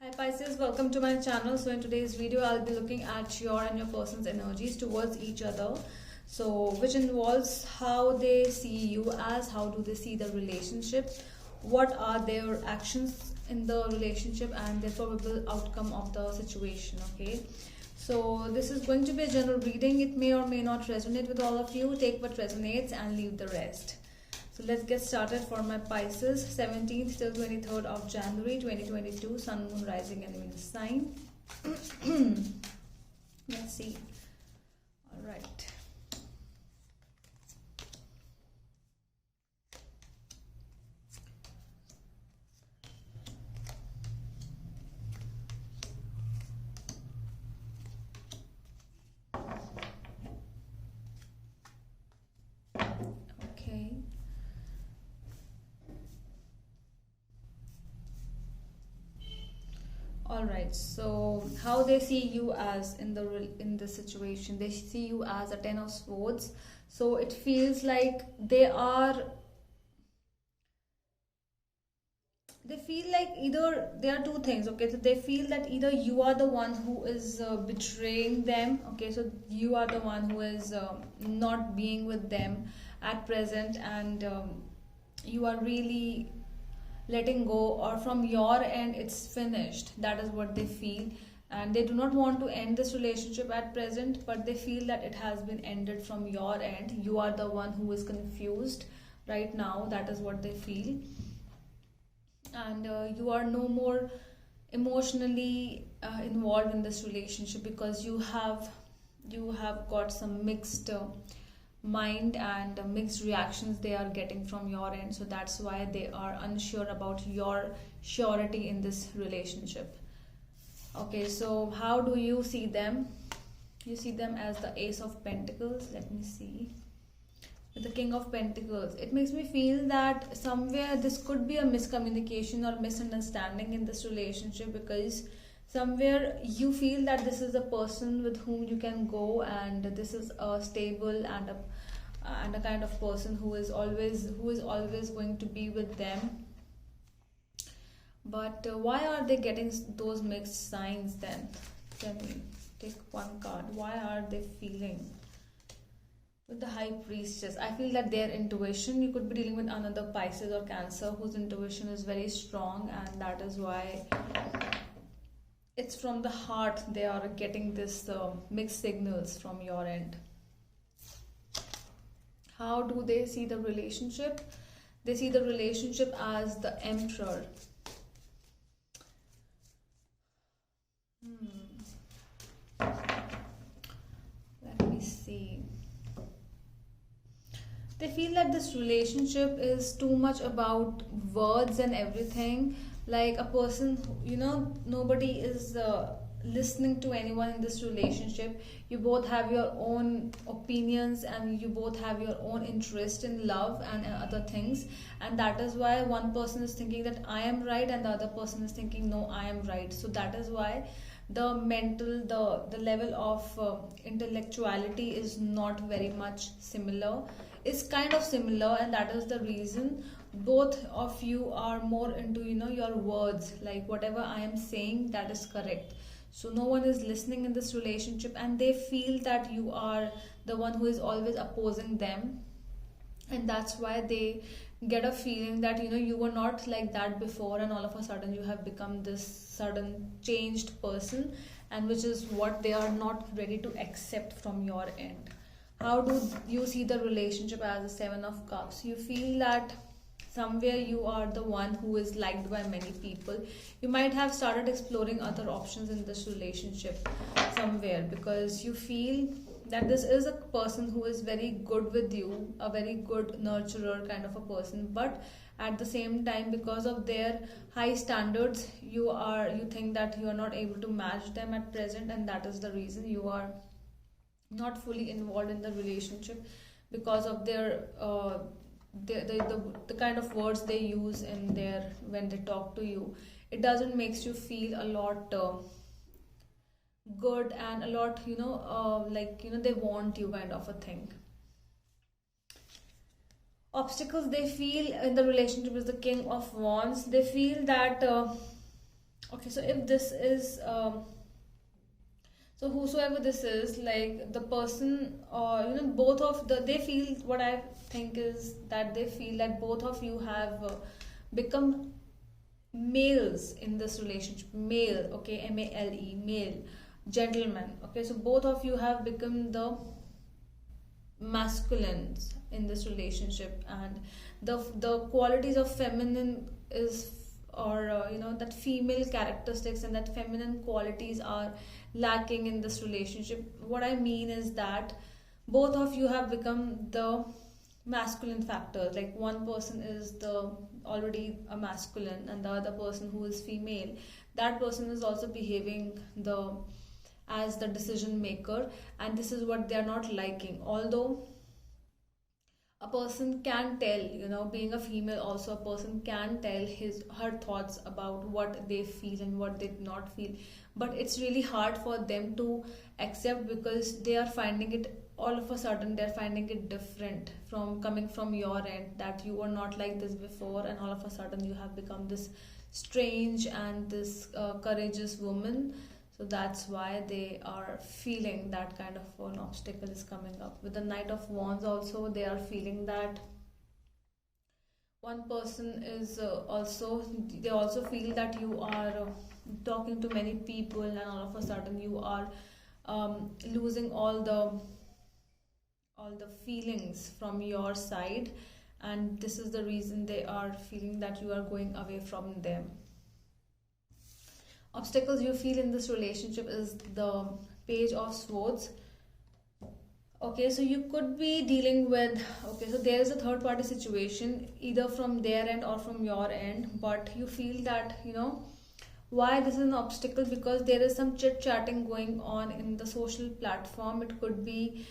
Hi Pisces, welcome to my channel. So in today's video, I'll be looking at your and your person's energies towards each other. So which involves how they see you as, how do they see the relationship, what are their actions in the relationship and the probable outcome of the situation. Okay. So this is going to be a general reading. It may or may not resonate with all of you. Take what resonates and leave the rest. So let's get started for my Pisces, 17th till 23rd of January 2022, Sun, Moon, Rising and Venus sign. Let's see. All right. Okay. All right, so how they see you as in the situation, they see you as a 10 of swords. So it feels like they feel like either there are two things. Okay, so they feel that either you are the one who is betraying them. Okay, so you are the one who is not being with them at present, and you are really letting go, or from your end it's finished. That is what they feel, and they do not want to end this relationship at present, but they feel that it has been ended from your end. You are the one who is confused right now. That is what they feel, and you are no more emotionally involved in this relationship because you have got some mixed mind and mixed reactions they are getting from your end. So that's why they are unsure about your surety in this relationship. Okay, so how do you see them? You see them as the Ace of Pentacles. Let me see. With the King of Pentacles, it makes me feel that somewhere this could be a miscommunication or misunderstanding in this relationship, because somewhere you feel that this is a person with whom you can go, and this is a stable and a kind of person who is always going to be with them. But why are they getting those mixed signs then? Tell me. Take one card. Why are they feeling? With the High Priestess, I feel that their intuition, you could be dealing with another Pisces or Cancer whose intuition is very strong, and that is why it's from the heart they are getting this mixed signals from your end. How do they see the relationship? They see the relationship as the Emperor. Let me see. They feel that this relationship is too much about words and everything. Like a person, nobody is listening to anyone in this relationship. You both have your own opinions, and you both have your own interest in love and other things, and that is why one person is thinking that I am right and the other person is thinking no, I am right. So that is why the level of intellectuality is not very much similar. It's kind of similar, and that is the reason both of you are more into your words, like whatever I am saying, that is correct. So no one is listening in this relationship, and they feel that you are the one who is always opposing them, and that's why they get a feeling that you were not like that before, and all of a sudden you have become this sudden changed person, and which is what they are not ready to accept from your end. How do you see the relationship? As a Seven of Cups, you feel that somewhere you are the one who is liked by many people. You might have started exploring other options in this relationship somewhere, because you feel that this is a person who is very good with you, a very good nurturer kind of a person, but at the same time, because of their high standards, you think that you are not able to match them at present, and that is the reason you are not fully involved in the relationship, because of their the kind of words they use in their when they talk to you. It doesn't makes you feel a lot good, and a lot they want you kind of a thing. Obstacles they feel in the relationship is the King of Wands. They feel that Okay, so if this is so whosoever this is, like the person, both of they feel, what I think is that they feel that both of you have become males in this relationship. Male, okay, male, male, gentleman. Okay, so both of you have become the masculines in this relationship, and the qualities of feminine is, or that female characteristics and that feminine qualities are lacking in this relationship. What I mean is that both of you have become the masculine factor. Like one person is the already a masculine, and the other person who is female, that person is also behaving the as the decision maker, and this is what they are not liking. Although a person can tell, being a female also, a person can tell his her thoughts about what they feel and what they do not feel, but it's really hard for them to accept, because they are finding it, all of a sudden they're finding it different from coming from your end, that you were not like this before, and all of a sudden you have become this strange and this courageous woman. So that's why they are feeling that kind of an obstacle is coming up. With the Knight of Wands also, they are feeling that one person is they also feel that you are talking to many people, and all of a sudden you are losing all the feelings from your side, and this is the reason they are feeling that you are going away from them. Obstacles you feel in this relationship is the Page of Swords. Okay, so you could be dealing with, okay, so there is a third party situation, either from their end or from your end, but you feel that, why this is an obstacle, because there is some chit chatting going on in the social platform. It could be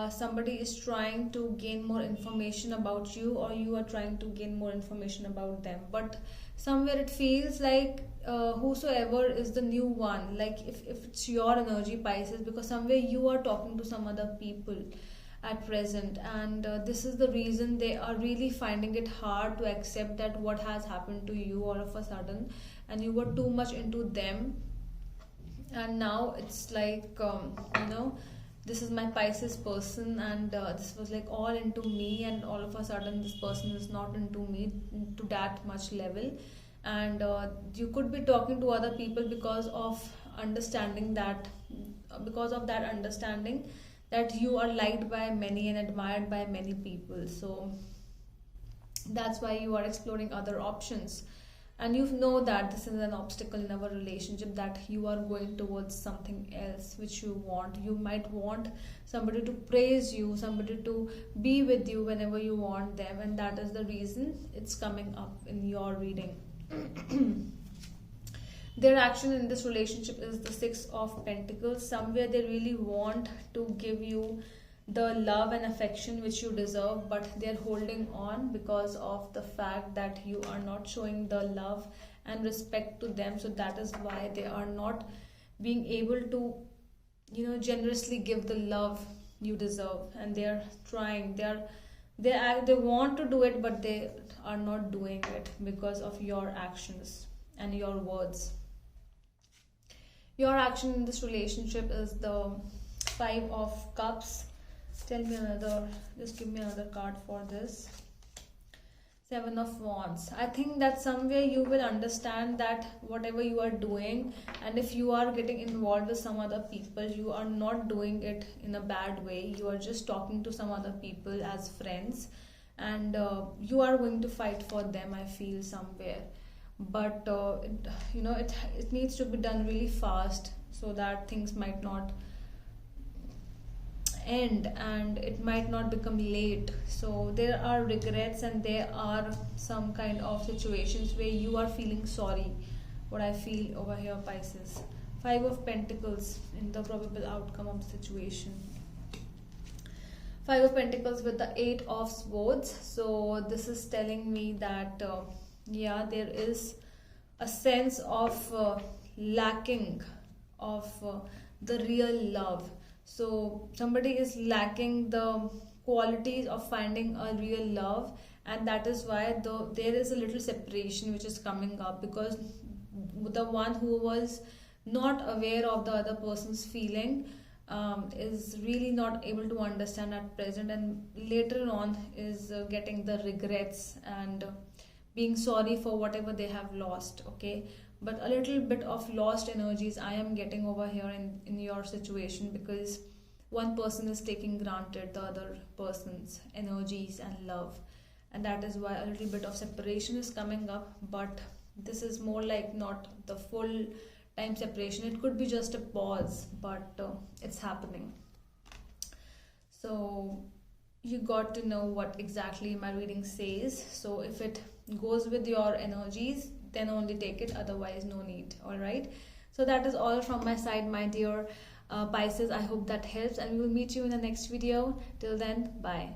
somebody is trying to gain more information about you, or you are trying to gain more information about them, but somewhere it feels like whosoever is the new one, like if it's your energy, Pisces, because somewhere you are talking to some other people at present, and this is the reason they are really finding it hard to accept that what has happened to you all of a sudden, and you were too much into them, and now it's like this is my Pisces person, and this was like all into me, and all of a sudden this person is not into me to that much level, and you could be talking to other people because of that understanding that you are liked by many and admired by many people. So that's why you are exploring other options, and you know that this is an obstacle in our relationship, that you are going towards something else which you want. You might want somebody to praise you, somebody to be with you whenever you want them, and that is the reason it's coming up in your reading. Their action in this relationship is the Six of Pentacles. Somewhere they really want to give you the love and affection which you deserve, but they're holding on because of the fact that you are not showing the love and respect to them. So that is why they are not being able to generously give the love you deserve, and they're trying, they want to do it, but they are not doing it because of your actions and your words. Your action in this relationship is the Five of Cups. Tell me another, just give me another card for this. Seven of Wands. I think that somewhere you will understand that whatever you are doing, and if you are getting involved with some other people, you are not doing it in a bad way. You are just talking to some other people as friends, and you are going to fight for them, I feel, somewhere. But it needs to be done really fast, so that things might not end and it might not become late. So there are regrets, and there are some kind of situations where you are feeling sorry. What I feel over here, Pisces. Five of Pentacles in the probable outcome of the situation. Five of Pentacles with the Eight of Swords. So this is telling me that there is a sense of lacking of the real love. So somebody is lacking the qualities of finding a real love, and that is why there is a little separation which is coming up, because the one who was not aware of the other person's feeling, is really not able to understand at present, and later on is getting the regrets and being sorry for whatever they have lost. Okay, but a little bit of lost energies I am getting over here in your situation, because one person is taking granted the other person's energies and love, and that is why a little bit of separation is coming up. But this is more like not the full time separation, it could be just a pause, but it's happening. So you got to know what exactly my reading says. So if it goes with your energies, then only take it, otherwise no need. All right, so that is all from my side, my dear Pisces. I hope that helps, and we will meet you in the next video. Till then, bye.